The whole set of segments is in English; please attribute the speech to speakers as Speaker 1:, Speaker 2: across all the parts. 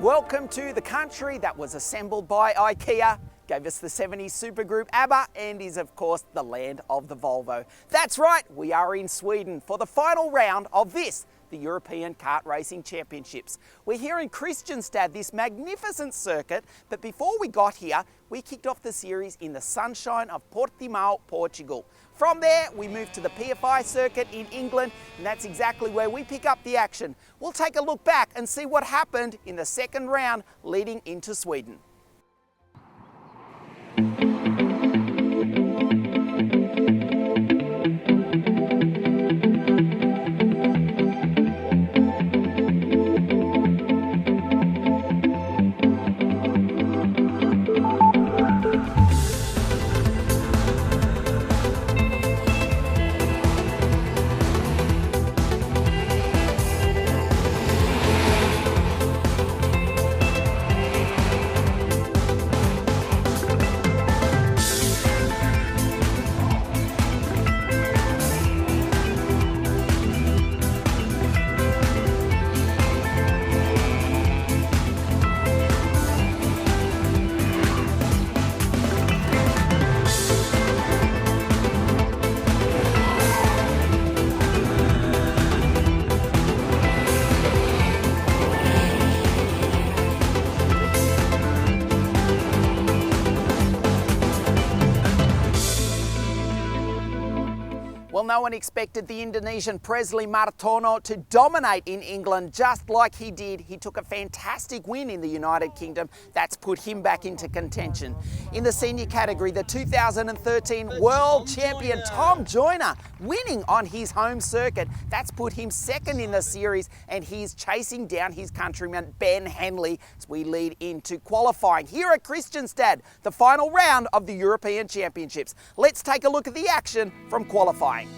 Speaker 1: Welcome to the country that was assembled by IKEA, gave us the 70s supergroup ABBA, and is of course the land of the Volvo. That's right, we are in Sweden for the final round of this, the European Kart Racing Championships. We're here in Kristianstad, this magnificent circuit, but before we got here, we kicked off the series in the sunshine of Portimao, Portugal. From there, we moved to the PFI circuit in England, and that's exactly where we pick up the action. We'll take a look back and see what happened in the second round leading into Sweden. Well, no one expected the Indonesian Presley Martono to dominate in England just like he did. He took a fantastic win in the United Kingdom. That's put him back into contention. In the senior category, the 2013 World Champion Tom Joyner winning on his home circuit. That's put him second in the series, and he's chasing down his countryman Ben Henley as we lead into qualifying here at Kristianstad, the final round of the European Championships. Let's take a look at the action from qualifying.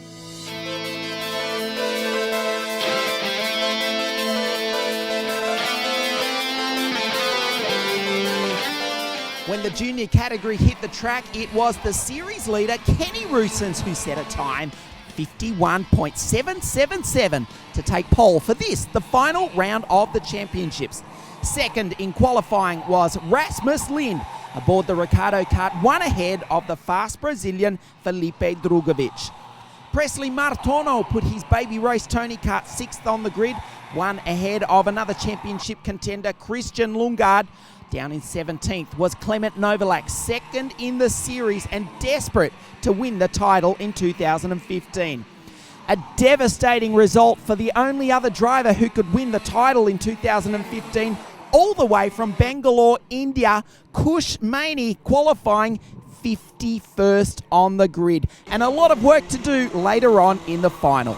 Speaker 1: When the junior category hit the track, it was the series leader, Kenny Roosens, who set a time 51.777 to take pole for this, the final round of the championships. Second in qualifying was Rasmus Lind aboard the Ricardo kart, one ahead of the fast Brazilian Felipe Drugovich. Presley Martono put his baby race Tony kart sixth on the grid, one ahead of another championship contender, Christian Lundgaard. Down in 17th was Clement Novalak, second in the series and desperate to win the title in 2015. A devastating result for the only other driver who could win the title in 2015, all the way from Bangalore, India, Kush Maini, qualifying 51st on the grid. And a lot of work to do later on in the final.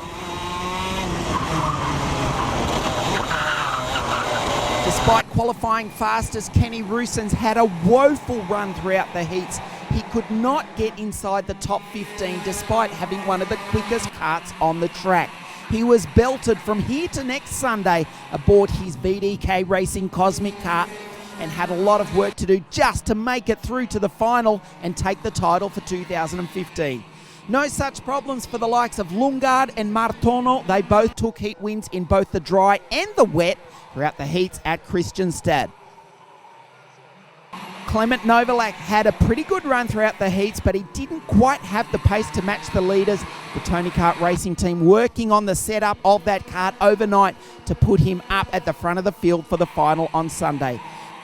Speaker 1: Despite qualifying fastest, Kenny Roosens had a woeful run throughout the heats. He could not get inside the top 15 despite having one of the quickest karts on the track. He was belted from here to next Sunday aboard his VDK Racing Cosmic kart and had a lot of work to do just to make it through to the final and take the title for 2015. No such problems for the likes of Lundgaard and Martono. They both took heat wins in both the dry and the wet throughout the heats at Kristianstad. Clement Novalak had a pretty good run throughout the heats, but he didn't quite have the pace to match the leaders. The Tony Kart Racing team working on the setup of that kart overnight to put him up at the front of the field for the final on Sunday.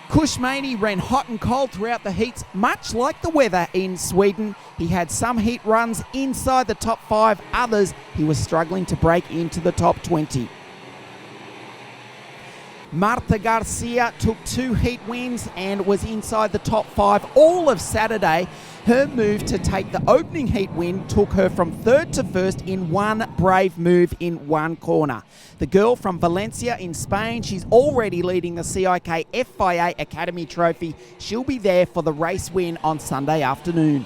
Speaker 1: Kush Maini ran hot and cold throughout the heats, much like the weather in Sweden. He had some heat runs inside the top 5, others he was struggling to break into the top 20. Marta Garcia took 2 heat wins and was inside the top 5 all of Saturday. Her move to take the opening heat win took her from 3rd to 1st in one brave move in one corner. The girl from Valencia in Spain, she's already leading the CIK FIA Academy Trophy. She'll be there for the race win on Sunday afternoon.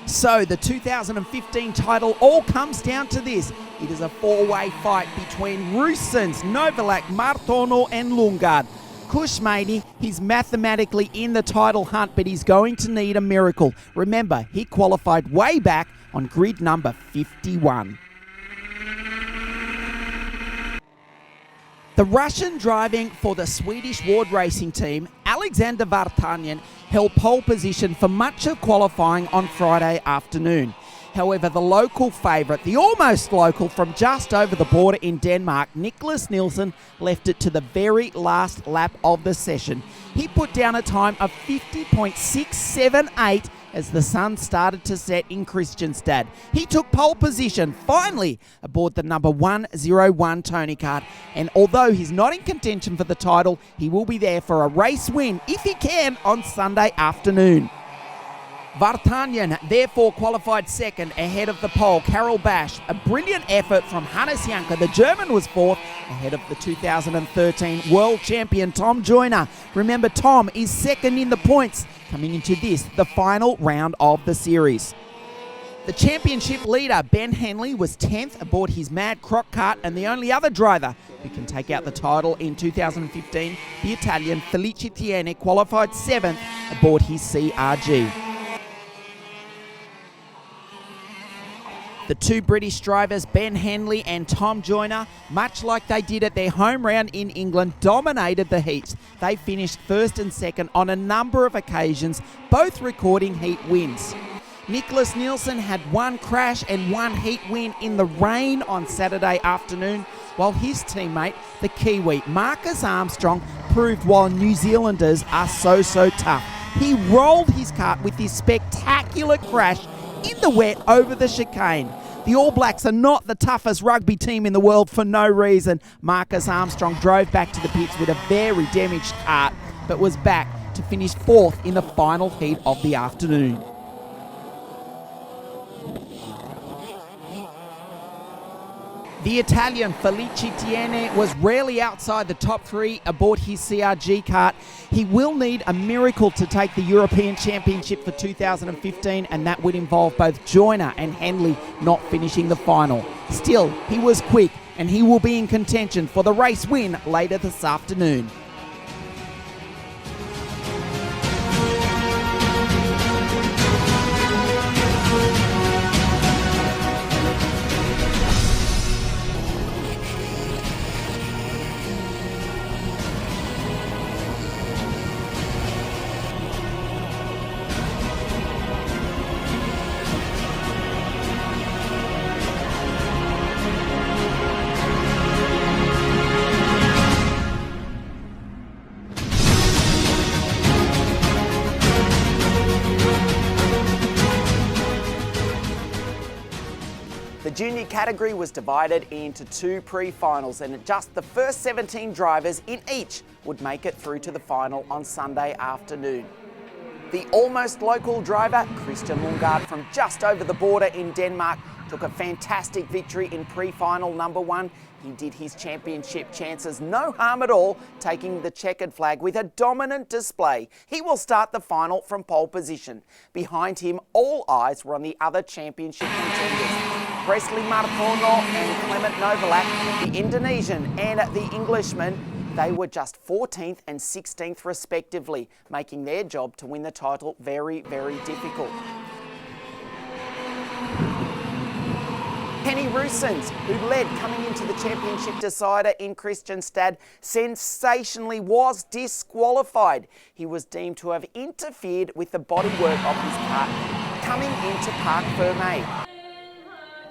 Speaker 1: So the 2015 title all comes down to this. It is a 4-way fight between Roosens, Novalak, Martono and Lundgaard. Kush Maini, he's mathematically in the title hunt, but he's going to need a miracle. Remember, he qualified way back on grid number 51. The Russian driving for the Swedish Ward Racing team, Alexander Vartanyan, held pole position for much of qualifying on Friday afternoon. However, the local favourite, the almost local from just over the border in Denmark, Nicholas Nielsen, left it to the very last lap of the session. He put down a time of 50.678 as the sun started to set in Kristianstad. He took pole position, finally, aboard the number 101 Tony kart. And although he's not in contention for the title, he will be there for a race win, if he can, on Sunday afternoon. Vartanyan therefore qualified second ahead of the pole, Carol Bash. A brilliant effort from Hannes Janker. The German was fourth ahead of the 2013 world champion Tom Joyner. Remember, Tom is second in the points coming into this, the final round of the series. The championship leader, Ben Henley, was 10th aboard his Mad Croc kart, and the only other driver who can take out the title in 2015, the Italian Felice Tiene, qualified 7th aboard his CRG. The two British drivers, Ben Henley and Tom Joyner, much like they did at their home round in England, dominated the heats. They finished first and second on a number of occasions, both recording heat wins. Nicholas Nielsen had one crash and one heat win in the rain on Saturday afternoon, while his teammate, the Kiwi, Marcus Armstrong, proved why New Zealanders are so tough. He rolled his kart with this spectacular crash in the wet over the chicane. The All Blacks are not the toughest rugby team in the world for no reason. Marcus Armstrong drove back to the pits with a very damaged kart, but was back to finish fourth in the final heat of the afternoon. The Italian Felice Tiene was rarely outside the top three aboard his CRG kart. He will need a miracle to take the European Championship for 2015, and that would involve both Joyner and Henley not finishing the final. Still, he was quick, and he will be in contention for the race win later this afternoon. The junior category was divided into two pre-finals, and just the first 17 drivers in each would make it through to the final on Sunday afternoon. The almost local driver, Christian Lundgaard from just over the border in Denmark, took a fantastic victory in pre-final number 1. He did his championship chances no harm at all, taking the checkered flag with a dominant display. He will start the final from pole position. Behind him, all eyes were on the other championship contenders. Presley Martono and Clement Novalak, the Indonesian and the Englishman, they were just 14th and 16th respectively, making their job to win the title very difficult. Kenny Roosens, who led coming into the championship decider in Kristianstad, sensationally was disqualified. He was deemed to have interfered with the bodywork of his kart coming into Parc Fermé.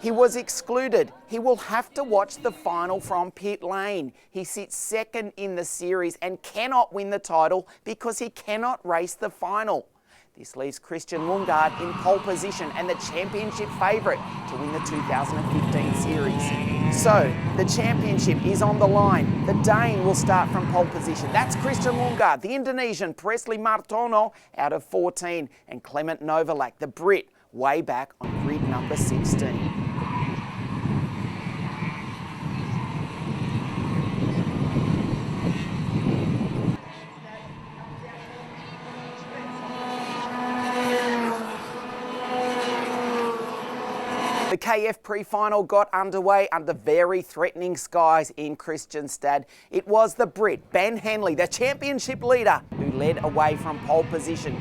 Speaker 1: He was excluded. He will have to watch the final from pit lane. He sits second in the series and cannot win the title because he cannot race the final. This leaves Christian Lundgaard in pole position and the championship favourite to win the 2015 series. So, the championship is on the line. The Dane will start from pole position. That's Christian Lundgaard, the Indonesian Presley Martono out of 14, and Clement Novalak, the Brit, way back on grid number 16. The KF pre-final got underway under very threatening skies in Kristianstad. It was the Brit, Ben Henley, the championship leader, who led away from pole position.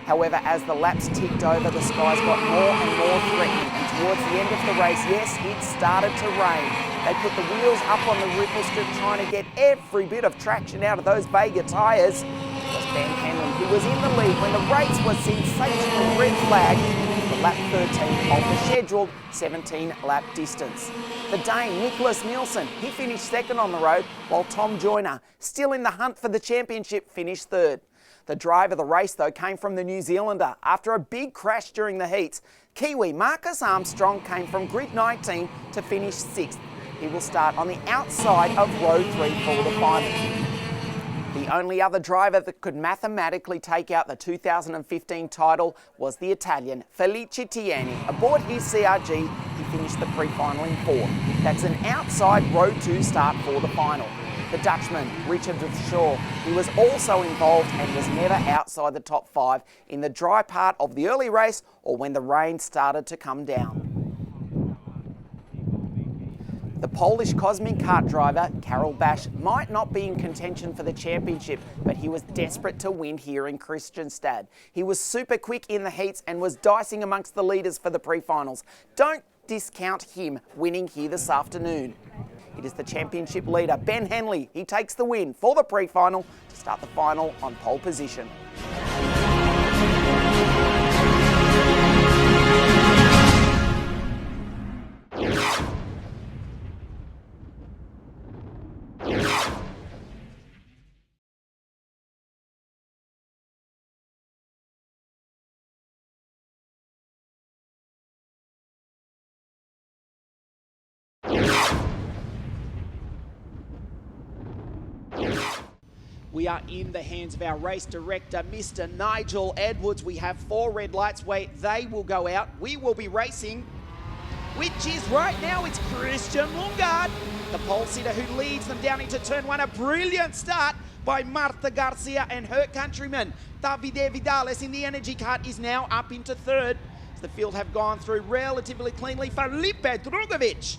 Speaker 1: However, as the laps ticked over, the skies got more and more threatening Towards the end of the race, yes, it started to rain. They put the wheels up on the ripple strip trying to get every bit of traction out of those Vega tyres. It was Ben Henley who was in the lead when the race was sensationally red flagged for lap 13 of the scheduled 17-lap distance. The Dane, Nicholas Nielsen, he finished second on the road, while Tom Joyner, still in the hunt for the championship, finished third. The drive of the race, though, came from the New Zealander. After a big crash during the heats, Kiwi Marcus Armstrong came from grid 19 to finish 6th. He will start on the outside of row 3 for the final. The only other driver that could mathematically take out the 2015 title was the Italian Felice Tieni. Aboard his CRG, he finished the pre-final in 4th. That's an outside row 2 start for the final. The Dutchman, Richard de Shaw, he was also involved and was never outside the top 5 in the dry part of the early race or when the rain started to come down. The Polish Cosmic Kart driver, Karol Bash, might not be in contention for the championship, but he was desperate to win here in Kristianstad. He was super quick in the heats and was dicing amongst the leaders for the pre-finals. Don't discount him winning here this afternoon. It is the championship leader, Ben Henley. He takes the win for the pre-final to start the final on pole position. We are in the hands of our race director, Mr. Nigel Edwards. We have 4 red lights where they will go out. We will be racing, which is right now, it's Christian Lundgaard, the pole sitter who leads them down into turn 1. A brilliant start by Marta Garcia and her countryman, Davide Vidales in the energy cart is now up into 3rd. As the field have gone through relatively cleanly. Felipe Drugovich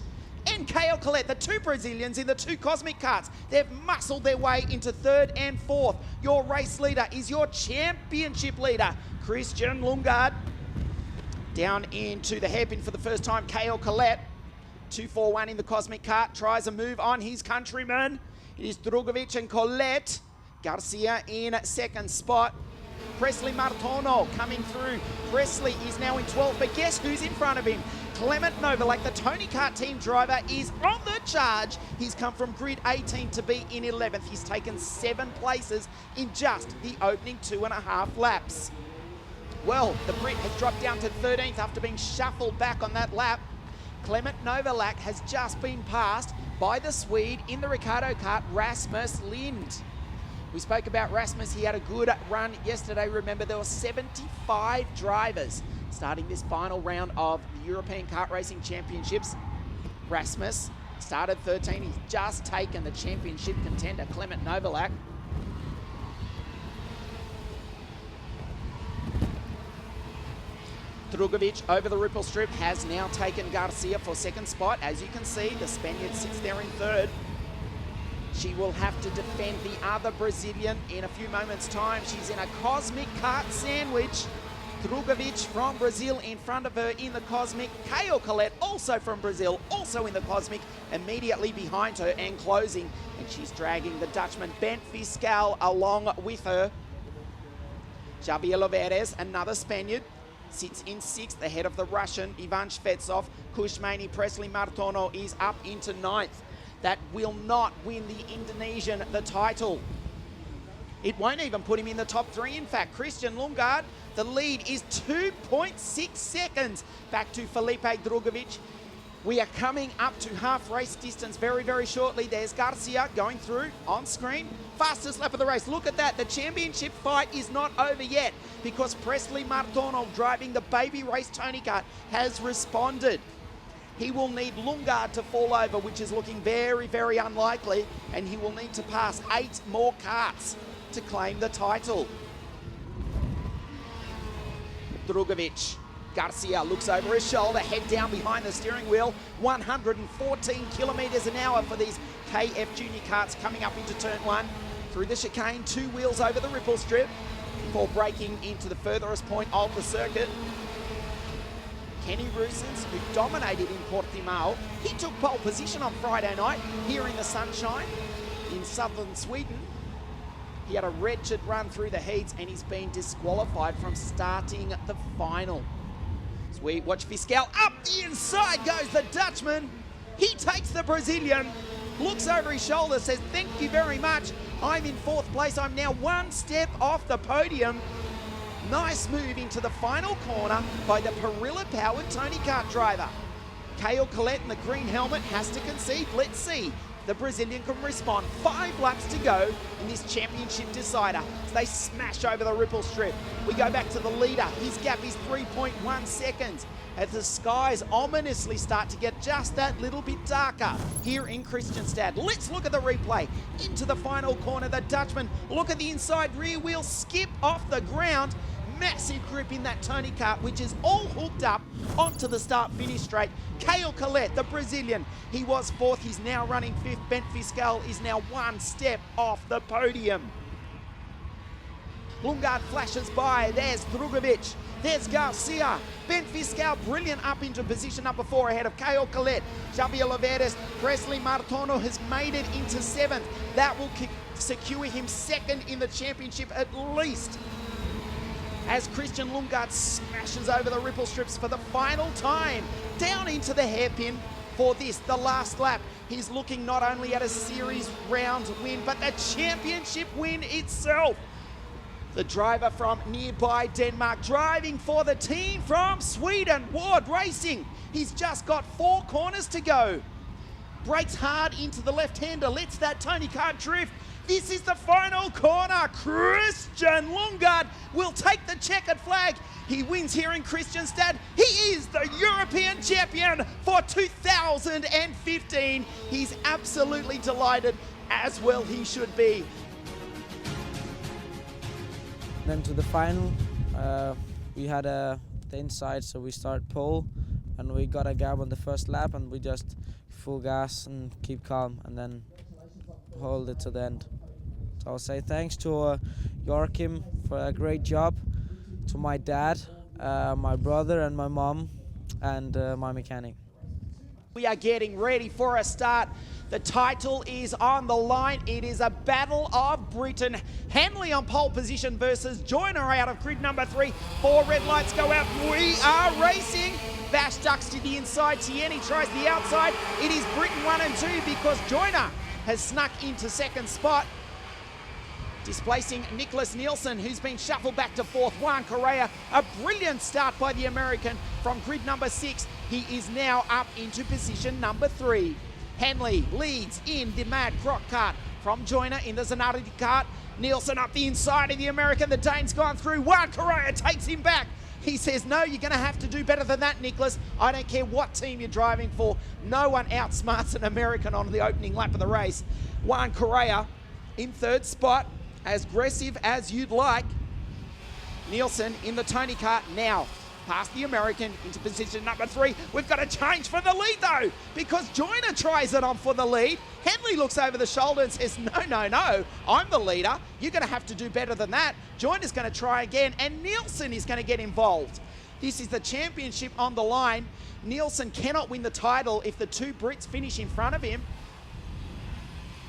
Speaker 1: and Caio Collet, the 2 Brazilians in the 2 Cosmic Karts. They've muscled their way into 3rd and 4th. Your race leader is your championship leader, Christian Lundgaard. Down into the hairpin for the first time, Caio Collet. 2-4-1 in the Cosmic Kart, tries a move on his countryman. It is Drugovich and Collet. Garcia in 2nd spot. Presley Martono coming through. Presley is now in 12th, but guess who's in front of him? Clement Novalak, the Tony Kart team driver, is on the charge. He's come from grid 18 to be in 11th. He's taken 7 places in just the opening 2.5 laps. Well, the Brit has dropped down to 13th after being shuffled back on that lap. Clement Novalak has just been passed by the Swede in the Ricardo kart, Rasmus Lind. We spoke about Rasmus. He had a good run yesterday. Remember, there were 75 drivers starting this final round of the European Kart Racing Championships. Rasmus started 13. He's just taken the championship contender, Clement Novalak. Drugovich over the ripple strip has now taken Garcia for 2nd spot. As you can see, the Spaniard sits there in 3rd. She will have to defend the other Brazilian in a few moments' time. She's in a Cosmic Kart sandwich. Drugovich from Brazil in front of her in the Cosmic. Caio Collet, also from Brazil, also in the Cosmic, immediately behind her and closing. And she's dragging the Dutchman Bent Fiscal along with her. Javier Loveres, another Spaniard, sits in 6th ahead of the Russian Ivan Shvetsov. Kushmani Presley Martono is up into 9th. That will not win the Indonesian the title. It won't even put him in the top 3, in fact. Christian Lundgaard, the lead is 2.6 seconds back to Felipe Drugovich. We are coming up to half race distance very, very shortly. There's Garcia going through on screen. Fastest lap of the race. Look at that. The championship fight is not over yet because Presley Martono, driving the baby race Tony Kart, has responded. He will need Lundgaard to fall over, which is looking very, very unlikely, and he will need to pass 8 more karts to claim the title. Drugovich. Garcia looks over his shoulder, head down behind the steering wheel. 114 kilometres an hour for these KF Junior karts coming up into turn 1. Through the chicane, 2 wheels over the ripple strip before braking into the furthest point of the circuit. Kenny Roosens, who dominated in Portimao. He took pole position on Friday night here in the sunshine in southern Sweden. He had a wretched run through the heats and he's been disqualified from starting the final. Sweet, watch Fiscal. Up the inside goes the Dutchman. He takes the Brazilian, looks over his shoulder, says, thank you very much. I'm in 4th place. I'm now 1 step off the podium. Nice move into the final corner by the Perilla-powered Tony Kart driver. Kale Collette in the green helmet has to concede. Let's see. The Brazilian can respond. 5 laps to go in this championship decider as they smash over the ripple strip. We go back to the leader. His gap is 3.1 seconds as the skies ominously start to get just that little bit darker here in Kristianstad. Let's look at the replay. Into the final corner, the Dutchman. Look at the inside rear wheel skip off the ground. Massive grip in that Tony Kart, which is all hooked up onto the start-finish straight. Kale Collette, the Brazilian, he was 4th. He's now running 5th. Bent Fiscal is now 1 step off the podium. Lundgaard flashes by. There's Drugovic. There's Garcia. Bent Fiscal brilliant up into position number 4 ahead of Kale Collette. Xavier Oliveras. Presley Martono has made it into 7th. That will secure him 2nd in the championship at least, as Christian Lundgaard smashes over the ripple strips for the final time, down into the hairpin for this, the last lap. He's looking not only at a series round win, but the championship win itself. The driver from nearby Denmark, driving for the team from Sweden, Ward Racing. He's just got 4 corners to go. Brakes hard into the left-hander, lets that Tony Kart drift. This is the final corner. Christian Lundgaard will take the checkered flag. He wins here in Kristianstad. He is the European champion for 2015. He's absolutely delighted, as well he should be.
Speaker 2: Then to the final, we had the inside, so we start pole, and we got a gap on the first lap, and we just full gas and keep calm, and then hold it to the end. So I'll say thanks to Joachim for a great job, to my dad, my brother and my mom, and my mechanic.
Speaker 1: We are getting ready for a start. The title is on the line. It is a battle of Britain. Hanley on pole position versus Joyner out of grid number 3. 4 red lights go out. We are racing. Vash ducks to the inside. Tierney tries the outside. It is Britain 1 and 2 because Joyner has snuck into 2nd spot, displacing Nicholas Nielsen, who's been shuffled back to 4th. Juan Correa, a brilliant start by the American from grid number 6. He is now up into position number 3. Hanley leads in the Mad Croc kart from Joyner in the Zanardi kart. Nielsen up the inside of the American. The Dane's gone through. Juan Correa takes him back. He says, no, you're going to have to do better than that, Nicholas. I don't care what team you're driving for. No one outsmarts an American on the opening lap of the race. Juan Correa in 3rd spot, as aggressive as you'd like. Nielsen in the Tony Kart now, past the American into position number 3. We've got to change for the lead though, because Joyner tries it on for the lead. Henley looks over the shoulder and says, no, no, no, I'm the leader. You're going to have to do better than that. Joyner's going to try again, and Nielsen is going to get involved. This is the championship on the line. Nielsen cannot win the title if the 2 Brits finish in front of him.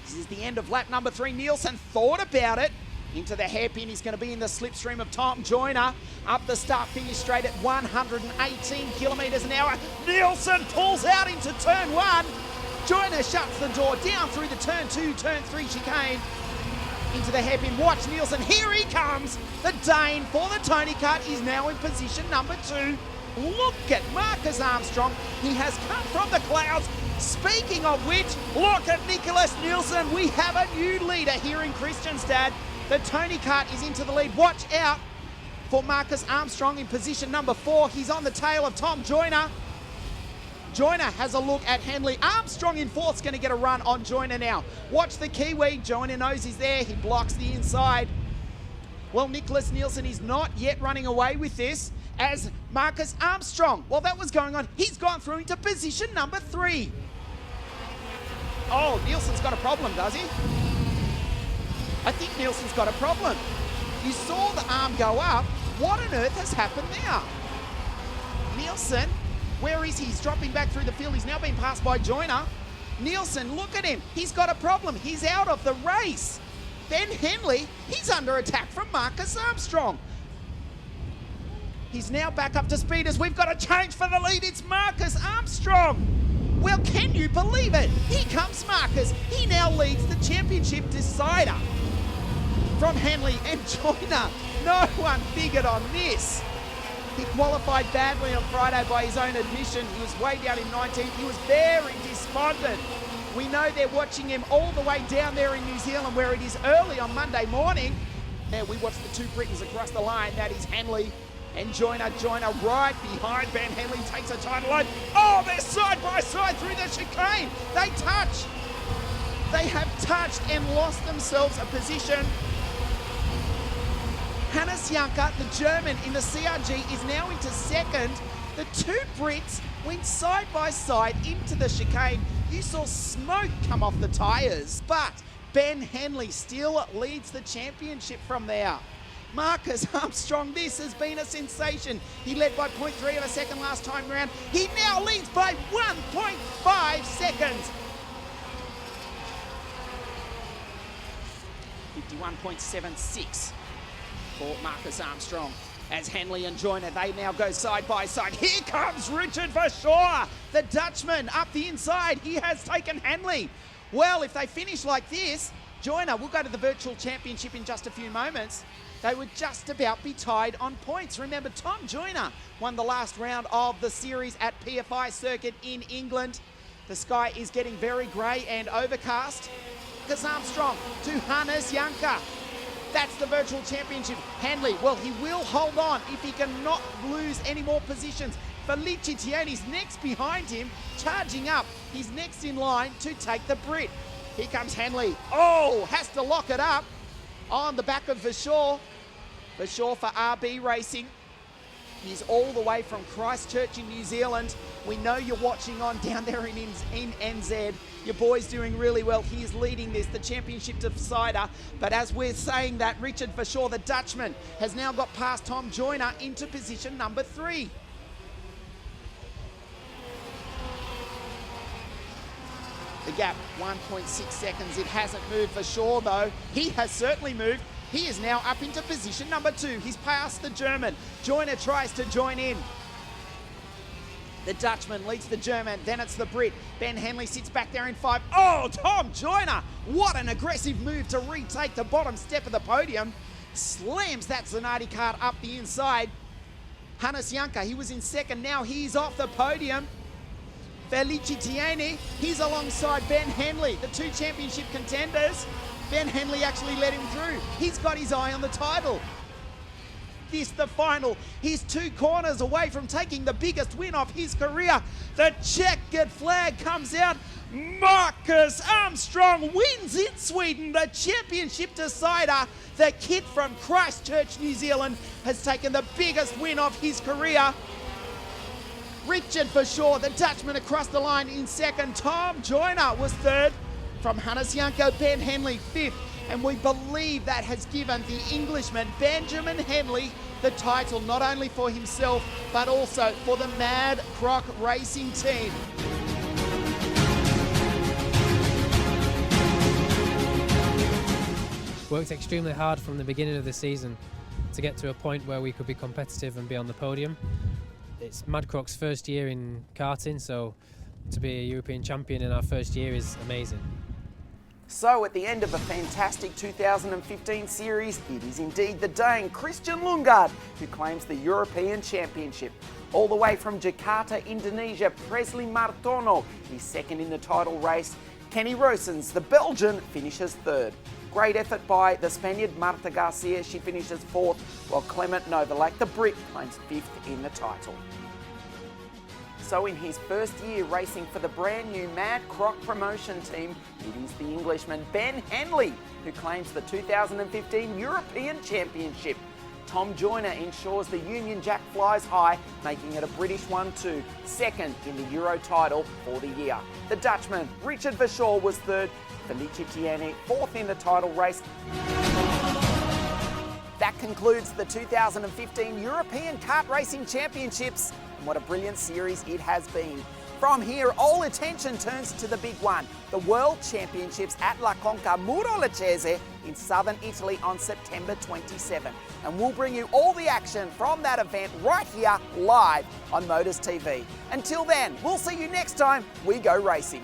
Speaker 1: This is the end of lap number 3. Nielsen thought about it. Into the hairpin, he's going to be in the slipstream of Tom Joyner. Up the start-finish straight at 118 kilometres an hour. Nielsen pulls out into turn 1. Joyner shuts the door down through the turn 2, turn 3 chicane. Into the hairpin, watch Nielsen. Here he comes. The Dane for the Tony Kart is now in position number 2. Look at Marcus Armstrong. He has come from the clouds. Speaking of which, look at Nicholas Nielsen. We have a new leader here in Kristianstad. The Tony Kart is into the lead. Watch out for Marcus Armstrong in position number 4. He's on the tail of Tom Joyner. Joyner has a look at Hanley. Armstrong in 4th is going to get a run on Joyner now. Watch the Kiwi. Joyner knows he's there. He blocks the inside. Well, Nicholas Nielsen is not yet running away with this, as Marcus Armstrong, while that was going on, he's gone through into position number 3. Oh, Nielsen's got a problem, does he? I think Nielsen's got a problem. You saw the arm go up. What on earth has happened now? Nielsen Where is he? He's dropping back through the field. He's now been passed by Joyner. Nielsen, look at him. He's got a problem. He's out of the race. Ben Henley, he's under attack from Marcus Armstrong. He's now back up to speed as we've got a change for the lead. It's Marcus Armstrong. Well, can you believe it? Here comes Marcus. He now leads the championship decider from Henley and Joyner. No one figured on this. He qualified badly on Friday by his own admission. He was way down in 19th. He was very despondent. We know they're watching him all the way down there in New Zealand where it is early on Monday morning. There we watch the two Britons across the line. That is Henley and Joyner. Joyner right behind Ben Henley, takes a title line. Oh, they're side by side through the chicane. They touch. They have touched and lost themselves a position. Hannes Janka, the German in the CRG, is now into second. The two Brits went side by side into the chicane. You saw smoke come off the tyres, but Ben Henley still leads the championship from there. Marcus Armstrong, this has been a sensation. He led by 0.3 of a second last time round. He now leads by 1.5 seconds. 51.76 for Marcus Armstrong. As Henley and Joyner, they now go side by side. Here comes Richard Verschoor, the Dutchman, up the inside. He has taken Henley. Well, if they finish like this, Joyner will go to the virtual championship in just a few moments. They would just about be tied on points. Remember, Tom Joyner won the last round of the series at PFI Circuit in England. The sky is getting very grey and overcast. Marcus Armstrong to Hannes Janka. That's the virtual championship. Henley, well, he will hold on if he cannot lose any more positions. Felice Tiani's next behind him, charging up. He's next in line to take the Brit. Here comes Henley. Oh, has to lock it up on the back of Verschoor. Verschoor for RB Racing. He's all the way from Christchurch in New Zealand. We know you're watching on down there in NZ. Your boy's doing really well. He is leading this, the championship decider. But as we're saying that, Richard Verschoor, the Dutchman, has now got past Tom Joyner into position number 3. The gap, 1.6 seconds. It hasn't moved for Verschoor, though. He has certainly moved. He is now up into position number 2. He's past the German. Joyner tries to join in. The Dutchman leads the German, then it's the Brit. Ben Henley sits back there in 5. Oh, Tom Joyner! What an aggressive move to retake the bottom step of the podium. Slams that Zanardi cart up the inside. Hannes Janka, he was in second, now he's off the podium. Felice Tiani, he's alongside Ben Henley, the two championship contenders. Ben Henley actually let him through. He's got his eye on the title. This the final. He's 2 corners away from taking the biggest win of his career. The checkered flag comes out. Marcus Armstrong wins in Sweden, the championship decider. The kid from Christchurch, New Zealand, has taken the biggest win of his career. Richard Verschoor, the Dutchman, across the line in second. Tom Joyner was third. From Hannes Janka, Ben Henley 5th. And we believe that has given the Englishman Benjamin Henley the title, not only for himself, but also for the Mad Croc Racing team.
Speaker 3: Worked extremely hard from the beginning of the season to get to a point where we could be competitive and be on the podium. It's Mad Croc's first year in karting, so to be a European champion in our first year is amazing.
Speaker 1: So at the end of a fantastic 2015 series, it is indeed the Dane Christian Lundgaard who claims the European Championship. All the way from Jakarta, Indonesia, Presley Martono is second in the title race. Kenny Roosens, the Belgian, finishes third. Great effort by the Spaniard Marta Garcia, she finishes 4th, while Clement Novalak, the Brit, claims 5th in the title. So in his first year racing for the brand new Mad Croc promotion team, it is the Englishman Ben Henley who claims the 2015 European Championship. Tom Joyner ensures the Union Jack flies high, making it a British one too, second in the Euro title for the year. The Dutchman, Richard Verschoor, was third, Felice Tiani 4th in the title race. That concludes the 2015 European Kart Racing Championships. and what a brilliant series it has been. From here, all attention turns to the big one, the World Championships at La Conca Muro-Lecese in southern Italy on September 27. And we'll bring you all the action from that event right here live on Motors TV. Until then, we'll see you next time we go racing.